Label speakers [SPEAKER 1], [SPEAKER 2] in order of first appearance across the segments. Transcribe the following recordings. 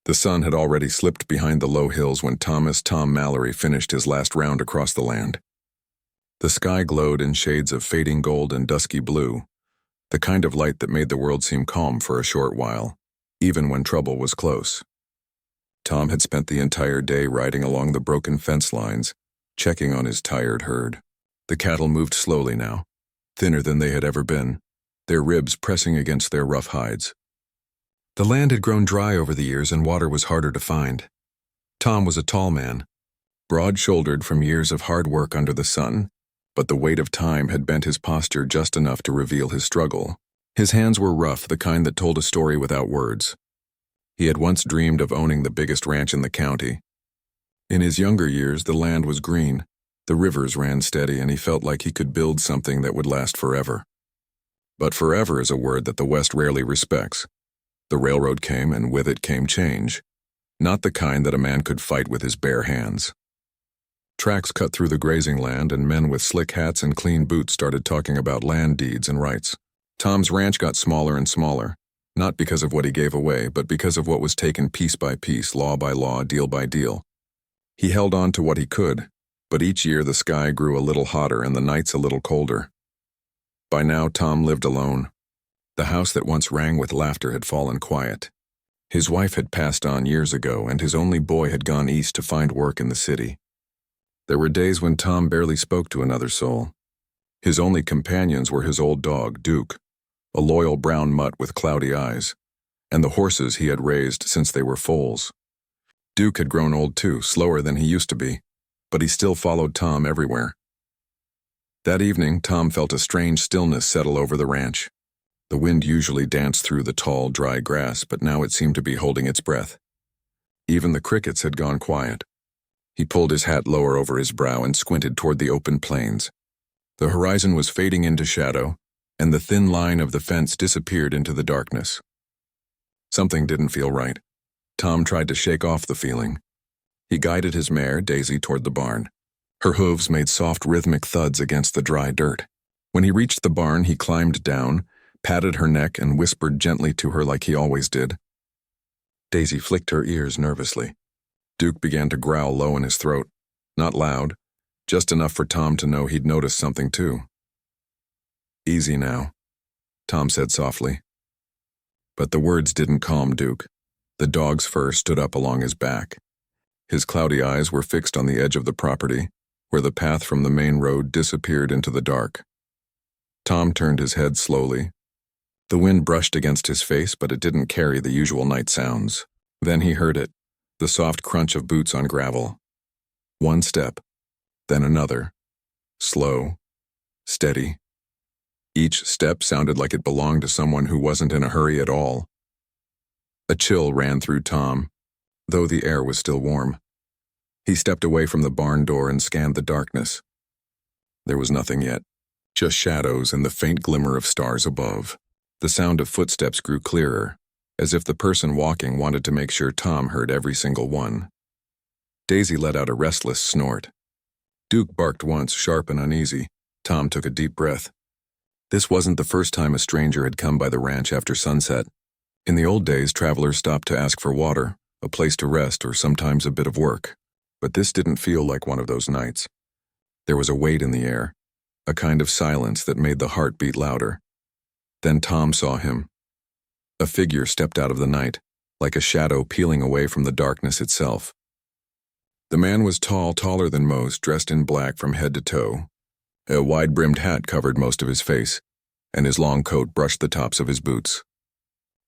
[SPEAKER 1] The sun had already slipped behind the low hills when Tom Mallory finished his last round across the land. The sky glowed in shades of fading gold and dusky blue, the kind of light that made the world seem calm for a short while, even when trouble was close. Tom had spent the entire day riding along the broken fence lines, checking on his tired herd. The cattle moved slowly now, thinner than they had ever been, their ribs pressing against their rough hides. The land had grown dry over the years and water was harder to find. Tom was a tall man, broad-shouldered from years of hard work under the sun, but the weight of time had bent his posture just enough to reveal his struggle. His hands were rough, the kind that told a story without words. He had once dreamed of owning the biggest ranch in the county. In his younger years, the land was green, the rivers ran steady, and he felt like he could build something that would last forever. But forever is a word that the West rarely respects. The railroad came, and with it came change, not the kind that a man could fight with his bare hands. Tracks cut through the grazing land, and men with slick hats and clean boots started talking about land deeds and rights. Tom's ranch got smaller and smaller, not because of what he gave away, but because of what was taken piece by piece, law by law, deal by deal. He held on to what he could, but each year the sky grew a little hotter and the nights a little colder. By now, Tom lived alone. The house that once rang with laughter had fallen quiet. His wife had passed on years ago, and his only boy had gone east to find work in the city. There were days when Tom barely spoke to another soul. His only companions were his old dog, Duke, a loyal brown mutt with cloudy eyes, and the horses he had raised since they were foals. Duke had grown old too, slower than he used to be, but he still followed Tom everywhere. That evening, Tom felt a strange stillness settle over the ranch. The wind usually danced through the tall, dry grass, but now it seemed to be holding its breath. Even the crickets had gone quiet. He pulled his hat lower over his brow and squinted toward the open plains. The horizon was fading into shadow, and the thin line of the fence disappeared into the darkness. Something didn't feel right. Tom tried to shake off the feeling. He guided his mare, Daisy, toward the barn. Her hooves made soft, rhythmic thuds against the dry dirt. When he reached the barn, he climbed down, patted her neck, and whispered gently to her like he always did. Daisy flicked her ears nervously. Duke began to growl low in his throat. Not loud, just enough for Tom to know he'd noticed something too. "Easy now," Tom said softly. But the words didn't calm Duke. The dog's fur stood up along his back. His cloudy eyes were fixed on the edge of the property, where the path from the main road disappeared into the dark. Tom turned his head slowly. The wind brushed against his face, but it didn't carry the usual night sounds. Then he heard it, the soft crunch of boots on gravel. One step, then another. Slow, steady. Each step sounded like it belonged to someone who wasn't in a hurry at all. A chill ran through Tom, though the air was still warm. He stepped away from the barn door and scanned the darkness. There was nothing yet, just shadows and the faint glimmer of stars above. The sound of footsteps grew clearer, as if the person walking wanted to make sure Tom heard every single one. Daisy let out a restless snort. Duke barked once, sharp and uneasy. Tom took a deep breath. This wasn't the first time a stranger had come by the ranch after sunset. In the old days, travelers stopped to ask for water, a place to rest, or sometimes a bit of work. But this didn't feel like one of those nights. There was a weight in the air, a kind of silence that made the heart beat louder. Then Tom saw him. A figure stepped out of the night, like a shadow peeling away from the darkness itself. The man was tall, taller than most, dressed in black from head to toe. A wide-brimmed hat covered most of his face, and his long coat brushed the tops of his boots.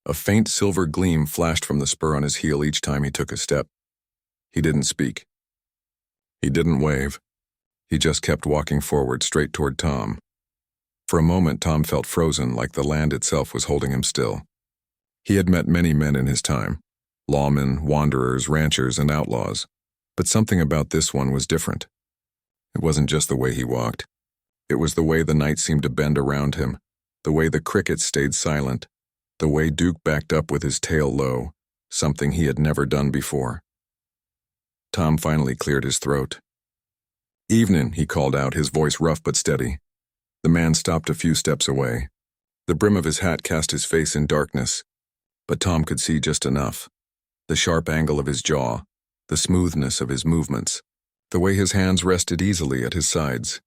[SPEAKER 1] A faint silver gleam flashed from the spur on his heel each time he took a step. He didn't speak. He didn't wave. He just kept walking forward, straight toward Tom. For a moment, Tom felt frozen, like the land itself was holding him still. He had met many men in his time, lawmen, wanderers, ranchers, and outlaws, but something about this one was different. It wasn't just the way he walked. It was the way the night seemed to bend around him, the way the crickets stayed silent, the way Duke backed up with his tail low, something he had never done before. Tom finally cleared his throat. "Evenin'," he called out, his voice rough but steady. The man stopped a few steps away. The brim of his hat cast his face in darkness, but Tom could see just enough. The sharp angle of his jaw, the smoothness of his movements, the way his hands rested easily at his sides.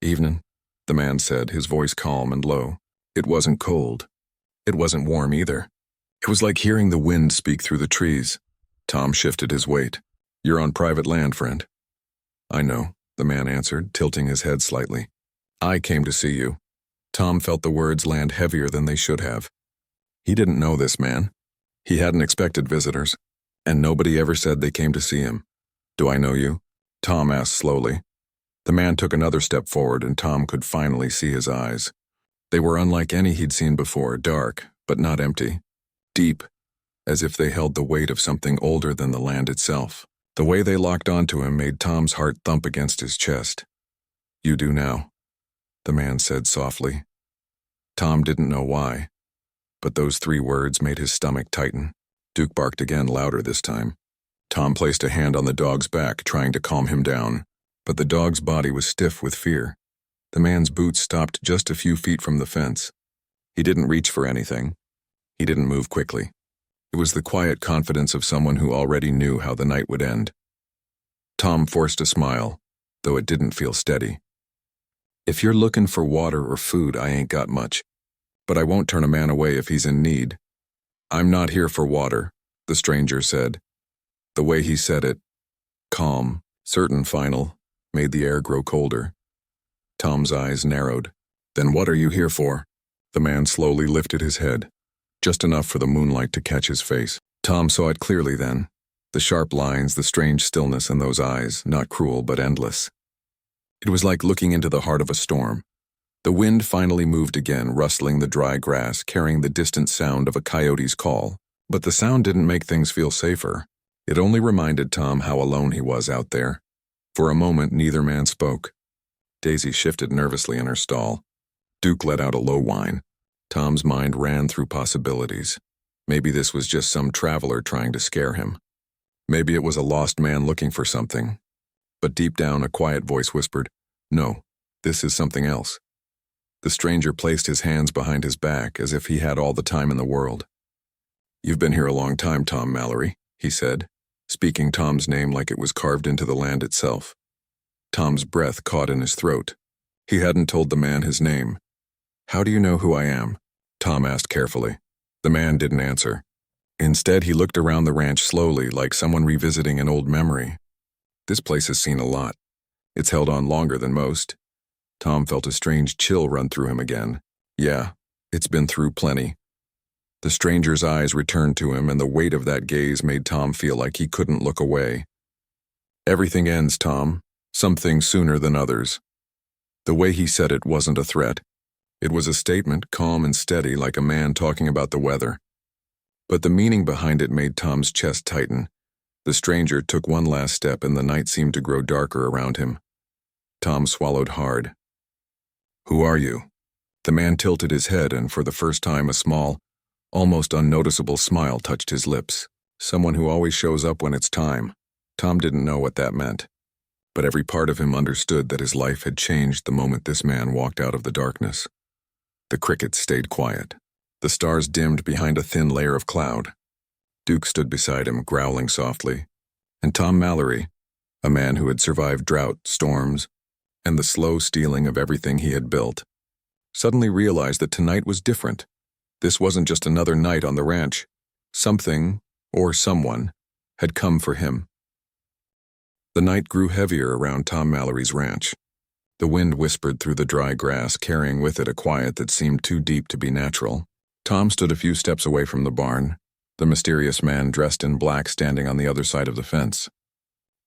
[SPEAKER 1] "Evening," the man said, his voice calm and low. It wasn't cold. It wasn't warm either. It was like hearing the wind speak through the trees. Tom shifted his weight. "You're on private land, friend." "I know," the man answered, tilting his head slightly. "I came to see you." Tom felt the words land heavier than they should have. He didn't know this man. He hadn't expected visitors, and nobody ever said they came to see him. "Do I know you?" Tom asked slowly. The man took another step forward, and Tom could finally see his eyes. They were unlike any he'd seen before, dark, but not empty. Deep, as if they held the weight of something older than the land itself. The way they locked onto him made Tom's heart thump against his chest. "You do now," the man said softly. Tom didn't know why, but those 3 words made his stomach tighten. Duke barked again, louder this time. Tom placed a hand on the dog's back, trying to calm him down, but the dog's body was stiff with fear. The man's boots stopped just a few feet from the fence. He didn't reach for anything. He didn't move quickly. It was the quiet confidence of someone who already knew how the night would end. Tom forced a smile, though it didn't feel steady. "If you're looking for water or food, I ain't got much, but I won't turn a man away if he's in need." "I'm not here for water," the stranger said. The way he said it, calm, certain, final, made the air grow colder. Tom's eyes narrowed. "Then what are you here for?" The man slowly lifted his head, just enough for the moonlight to catch his face. Tom saw it clearly then. The sharp lines, the strange stillness in those eyes, not cruel but endless. It was like looking into the heart of a storm. The wind finally moved again, rustling the dry grass, carrying the distant sound of a coyote's call. But the sound didn't make things feel safer. It only reminded Tom how alone he was out there. For a moment, neither man spoke. Daisy shifted nervously in her stall. Duke let out a low whine. Tom's mind ran through possibilities. Maybe this was just some traveler trying to scare him. Maybe it was a lost man looking for something. But deep down, a quiet voice whispered, "No, this is something else." The stranger placed his hands behind his back as if he had all the time in the world. "You've been here a long time, Tom Mallory," he said, speaking Tom's name like it was carved into the land itself. Tom's breath caught in his throat. He hadn't told the man his name. "How do you know who I am?" Tom asked carefully. The man didn't answer. Instead, he looked around the ranch slowly, like someone revisiting an old memory. This place has seen a lot. It's held on longer than most. Tom felt a strange chill run through him again. Yeah, it's been through plenty. The stranger's eyes returned to him, and the weight of that gaze made Tom feel like he couldn't look away. "Everything ends, Tom. Some things sooner than others." The way he said it wasn't a threat. It was a statement, calm and steady, like a man talking about the weather. But the meaning behind it made Tom's chest tighten. The stranger took one last step, and the night seemed to grow darker around him. Tom swallowed hard. "Who are you?" The man tilted his head, and for the first time a small, almost unnoticeable smile touched his lips. "Someone who always shows up when it's time." Tom didn't know what that meant, but every part of him understood that his life had changed the moment this man walked out of the darkness. The crickets stayed quiet. The stars dimmed behind a thin layer of cloud. Duke stood beside him, growling softly, and Tom Mallory, a man who had survived drought, storms, and the slow stealing of everything he had built, suddenly realized that tonight was different. This wasn't just another night on the ranch. Something, or someone, had come for him. The night grew heavier around Tom Mallory's ranch. The wind whispered through the dry grass, carrying with it a quiet that seemed too deep to be natural. Tom stood a few steps away from the barn, the mysterious man dressed in black standing on the other side of the fence.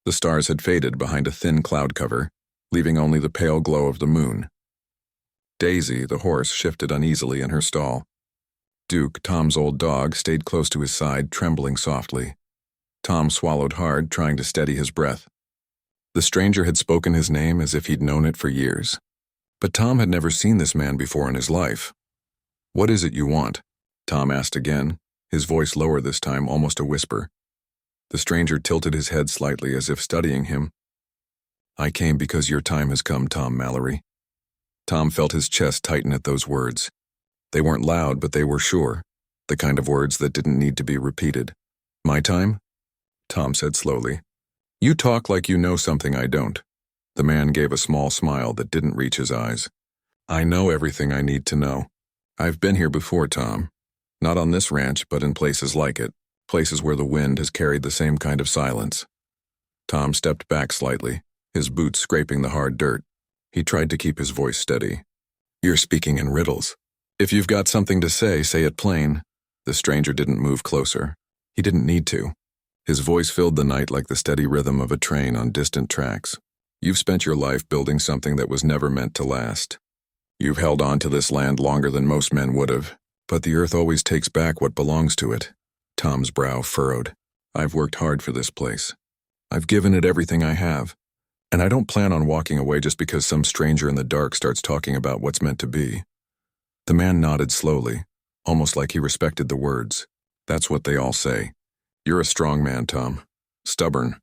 [SPEAKER 1] The stars had faded behind a thin cloud cover, leaving only the pale glow of the moon. Daisy, the horse, shifted uneasily in her stall. Duke, Tom's old dog, stayed close to his side, trembling softly. Tom swallowed hard, trying to steady his breath. The stranger had spoken his name as if he'd known it for years. But Tom had never seen this man before in his life. "What is it you want?" Tom asked again, his voice lower this time, almost a whisper. The stranger tilted his head slightly as if studying him. "I came because your time has come, Tom Mallory." Tom felt his chest tighten at those words. They weren't loud, but they were sure, the kind of words that didn't need to be repeated. My time? Tom said slowly. You talk like you know something I don't. The man gave a small smile that didn't reach his eyes. I know everything I need to know. I've been here before, Tom. Not on this ranch, but in places like it. Places where the wind has carried the same kind of silence. Tom stepped back slightly, his boots scraping the hard dirt. He tried to keep his voice steady. You're speaking in riddles. If you've got something to say it plain. The stranger didn't move closer. He didn't need to. His voice filled the night like the steady rhythm of a train on distant tracks. You've spent your life building something that was never meant to last. You've held on to this land longer than most men would have, but the earth always takes back what belongs to it. Tom's brow furrowed. I've worked hard for this place. I've given it everything I have, and I don't plan on walking away just because some stranger in the dark starts talking about what's meant to be. The man nodded slowly, almost like he respected the words. That's what they all say. You're a strong man, Tom. Stubborn.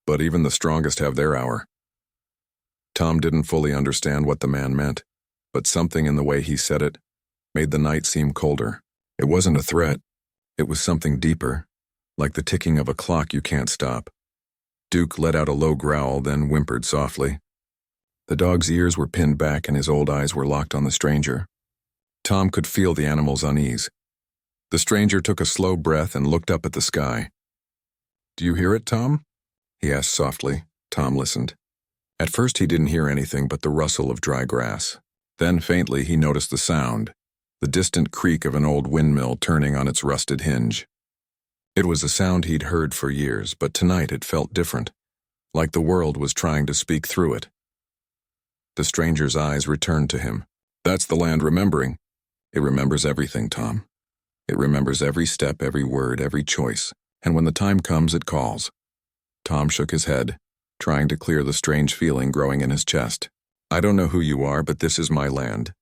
[SPEAKER 1] But even the strongest have their hour. Tom didn't fully understand what the man meant, but something in the way he said it made the night seem colder. It wasn't a threat. It was something deeper, like the ticking of a clock you can't stop. Duke let out a low growl, then whimpered softly. The dog's ears were pinned back and his old eyes were locked on the stranger. Tom could feel the animal's unease. The stranger took a slow breath and looked up at the sky. Do you hear it, Tom? He asked softly. Tom listened. At first he didn't hear anything but the rustle of dry grass. Then faintly he noticed the sound, the distant creak of an old windmill turning on its rusted hinge. It was a sound he'd heard for years, but tonight it felt different, like the world was trying to speak through it. The stranger's eyes returned to him. That's the land remembering. It remembers everything, Tom. It remembers every step, every word, every choice, and when the time comes, it calls. Tom shook his head, trying to clear the strange feeling growing in his chest. I don't know who you are, but this is my land,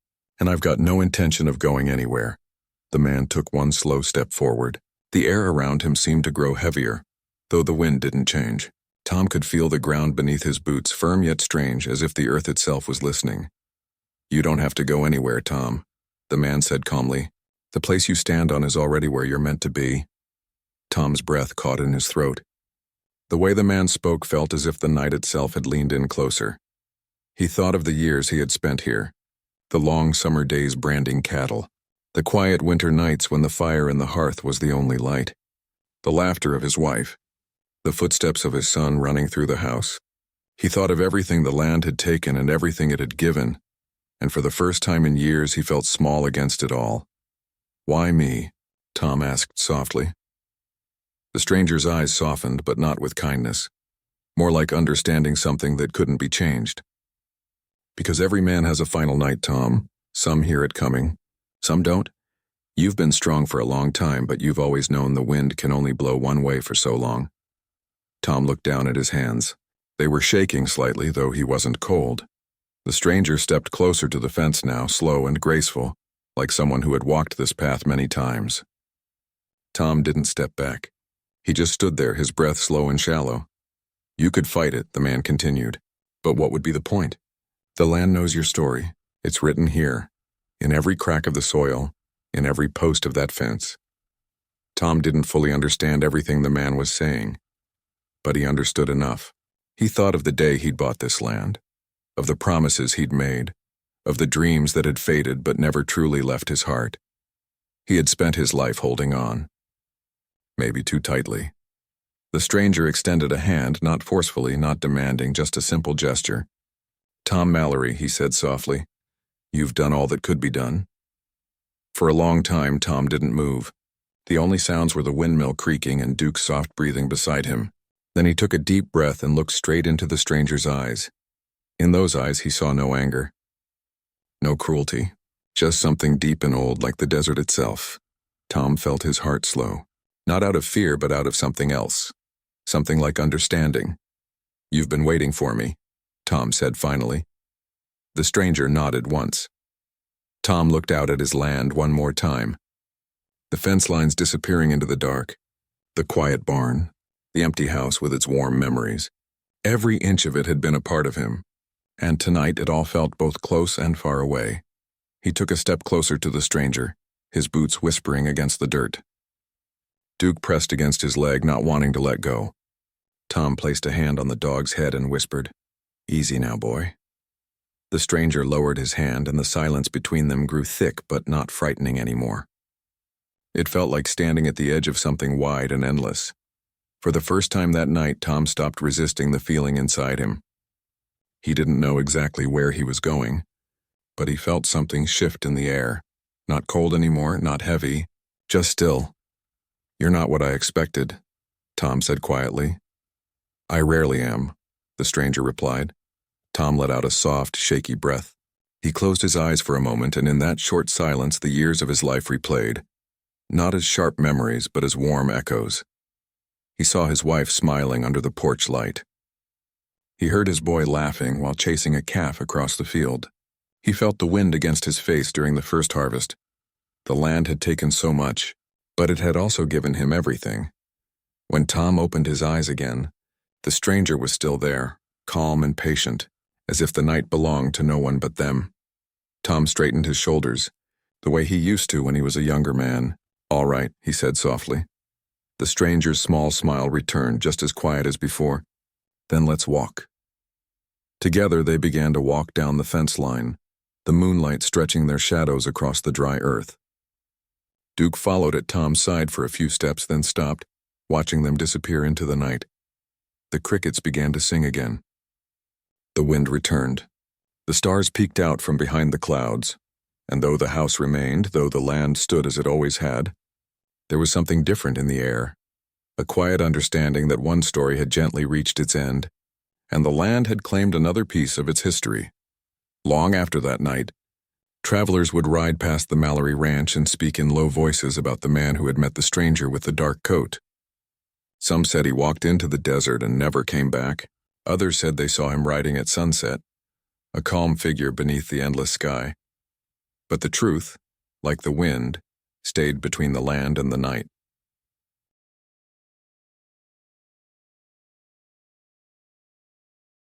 [SPEAKER 1] and I've got no intention of going anywhere. The man took one slow step forward. The air around him seemed to grow heavier, though the wind didn't change. Tom could feel the ground beneath his boots, firm yet strange, as if the earth itself was listening. You don't have to go anywhere, Tom, the man said calmly. The place you stand on is already where you're meant to be. Tom's breath caught in his throat. The way the man spoke felt as if the night itself had leaned in closer. He thought of the years he had spent here, the long summer days branding cattle, the quiet winter nights when the fire in the hearth was the only light, the laughter of his wife, the footsteps of his son running through the house. He thought of everything the land had taken and everything it had given, and for the first time in years he felt small against it all. Why me? Tom asked softly. The stranger's eyes softened, but not with kindness, more like understanding something that couldn't be changed. Because every man has a final night, Tom. Some hear it coming, some don't. You've been strong for a long time, but you've always known the wind can only blow one way for so long. Tom looked down at his hands. They were shaking slightly, though he wasn't cold. The stranger stepped closer to the fence now, slow and graceful, like someone who had walked this path many times. Tom didn't step back. He just stood there, his breath slow and shallow. You could fight it, the man continued. But what would be the point? The land knows your story. It's written here, in every crack of the soil, in every post of that fence. Tom didn't fully understand everything the man was saying, but he understood enough. He thought of the day he'd bought this land, of the promises he'd made, of the dreams that had faded but never truly left his heart. He had spent his life holding on, maybe too tightly. The stranger extended a hand, not forcefully, not demanding, just a simple gesture. Tom Mallory, he said softly, you've done all that could be done. For a long time, Tom didn't move. The only sounds were the windmill creaking and Duke's soft breathing beside him. Then he took a deep breath and looked straight into the stranger's eyes. In those eyes, he saw no anger, no cruelty, just something deep and old like the desert itself. Tom felt his heart slow, not out of fear, but out of something else, something like understanding. You've been waiting for me, Tom said finally. The stranger nodded once. Tom looked out at his land one more time. The fence lines disappearing into the dark, the quiet barn, the empty house with its warm memories. Every inch of it had been a part of him, and tonight it all felt both close and far away. He took a step closer to the stranger, his boots whispering against the dirt. Duke pressed against his leg, not wanting to let go. Tom placed a hand on the dog's head and whispered, "Easy now, boy." The stranger lowered his hand, and the silence between them grew thick but not frightening anymore. It felt like standing at the edge of something wide and endless. For the first time that night, Tom stopped resisting the feeling inside him. He didn't know exactly where he was going, but he felt something shift in the air. Not cold anymore, not heavy, just still. "You're not what I expected," Tom said quietly. "I rarely am," the stranger replied. Tom let out a soft, shaky breath. He closed his eyes for a moment, and in that short silence the years of his life replayed, not as sharp memories, but as warm echoes. He saw his wife smiling under the porch light. He heard his boy laughing while chasing a calf across the field. He felt the wind against his face during the first harvest. The land had taken so much, but it had also given him everything. When Tom opened his eyes again, the stranger was still there, calm and patient, as if the night belonged to no one but them. Tom straightened his shoulders, the way he used to when he was a younger man. "All right," he said softly. The stranger's small smile returned, just as quiet as before. "Then let's walk." Together they began to walk down the fence line, the moonlight stretching their shadows across the dry earth. Duke followed at Tom's side for a few steps, then stopped, watching them disappear into the night. The crickets began to sing again. The wind returned. The stars peeked out from behind the clouds, and though the house remained, though the land stood as it always had, there was something different in the air, a quiet understanding that one story had gently reached its end, and the land had claimed another piece of its history. Long after that night, travelers would ride past the Mallory Ranch and speak in low voices about the man who had met the stranger with the dark coat. Some said he walked into the desert and never came back. Others said they saw him riding at sunset, a calm figure beneath the endless sky. But the truth, like the wind, stayed between the land and the night.